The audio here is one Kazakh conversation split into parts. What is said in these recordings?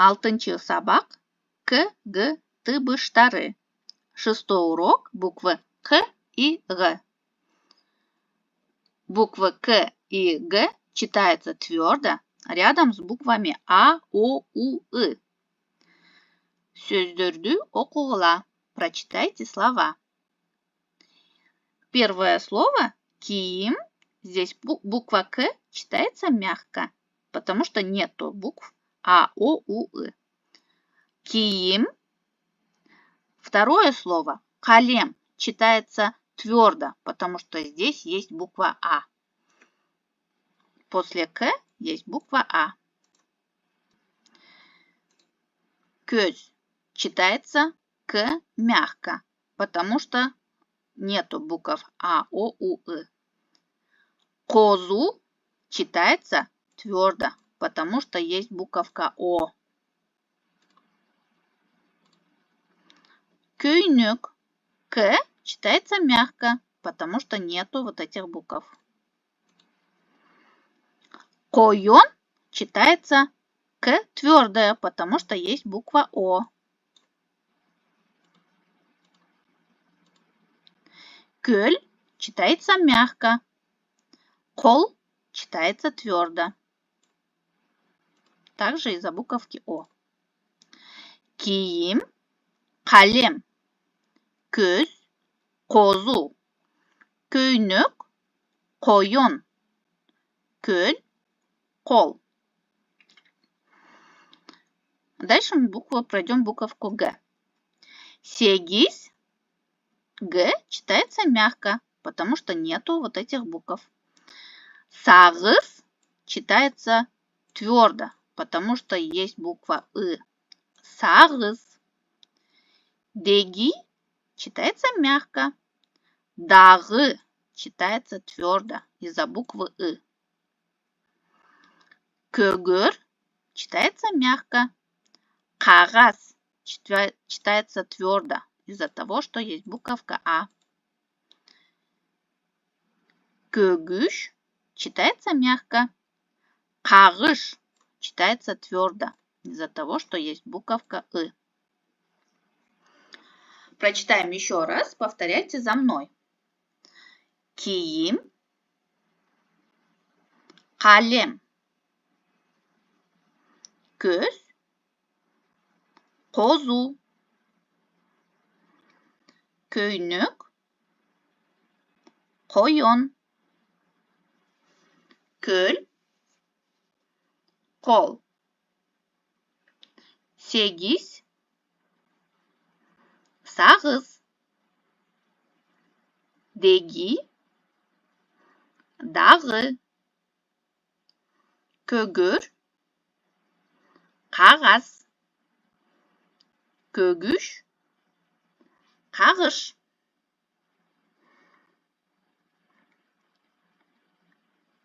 Алтынчы сабақ К, Г тыбыштары. Шестой урок буквы К и Г. Буквы К и Г читаются твердо рядом с буквами А, О, У, И. Сөздерді оқуғыла. Прочитайте слова. Первое слово киим. Здесь буква К читается мягко, потому что нету букв А, О, У, И. Киим. Второе слово калем читается твердо, потому что здесь есть буква А. После К есть буква А. Көз читается К мягко, потому что нету букв А, О, У, И. Козу читается твердо, потому что есть буковка О. Көйнік. К читается мягко, потому что нету вот этих букв. Койон читается К твердая, потому что есть буква О. Көл читается мягко. Кол читается твердо. Также из-за буковки О. Киим, калем, көз, козу, көйнік, койон, көл, кол. Дальше мы пройдем буковку Г. Сегиз. Г читается мягко, потому что нету вот этих букв. Сағыз читается твердо, потому что есть буква И. Сағыз. Деги читается мягко. Дағы читается твердо из-за буквы И. Көгір читается мягко. Қағаз читается твердо из-за того, что есть буковка А. Көгүш читается мягко. Қағыш читается твердо из-за того, что есть буковка И. Прочитаем еще раз, повторяйте за мной. Киим, калем, көз, козу, көйнік, койон, көл, кол. Сегиз, сағыз, деги, дағы, көгір, қағаз, көгүш, қағыш.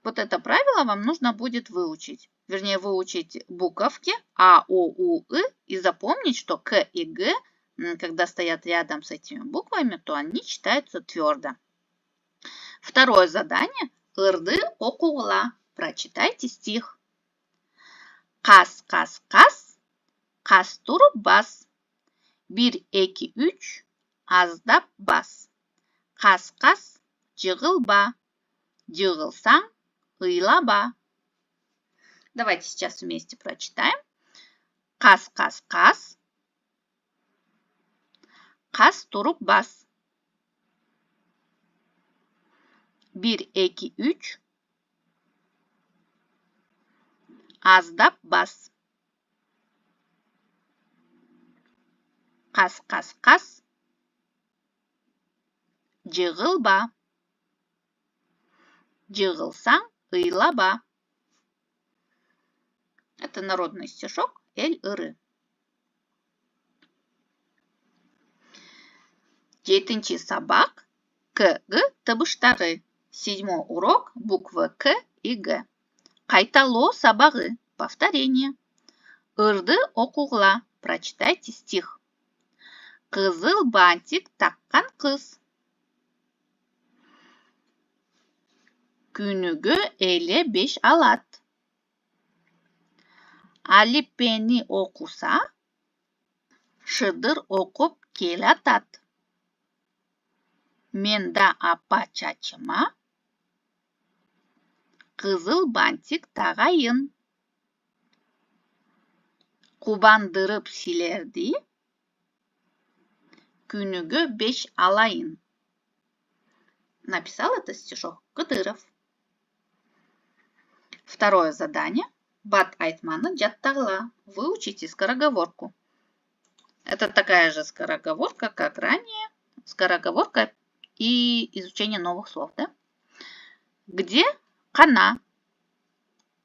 Вот это правило вам нужно будет выучить. Вернее, выучить буковки А, О, У, И и запомнить, что К и Г, когда стоят рядом с этими буквами, то они читаются твердо. Второе задание. Ырды оқуғыла. Прочитайте стих. Қас, қас, қас, қас тұрып бас. 1, 2, 3, аздап бас. Қас, қас, жығылба. Жығылсаң, ыйлаба. Давайте сейчас вместе прочитаем. Қас, қас, қас. Қас тұрып бас. 1, 2, 3. Аздап бас. Қас, қас, қас. Жығылба. Жығылсаң, ыйлаба. Это народный стишок Эль-Ыры. 7-ші сабақ К, Г тыбыштары. 7-й урок буквы К и Г. Қайталоо сабағы. Повторение. Ырды оқуғыла. Прочитайте стих. Қызыл бантик таққан қыз. Күніге еле 5 алат. Алипени оқуса, шыдыр оқып келатат. Менда апа чачыма қызыл бантик тағайын. Қубандырып силерди, күнүгө 5 алайын. Написал это стишок Кадыров. Второе задание. Бат айтманы жаттагыла. Выучите скороговорку. Это такая же скороговорка, как ранее. Скороговорка и изучение новых слов, да? Где кана?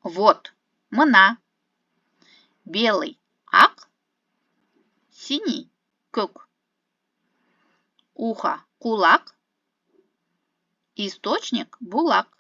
Вот мына. Белый ак, синий көк. Ухо кулак, источник булак.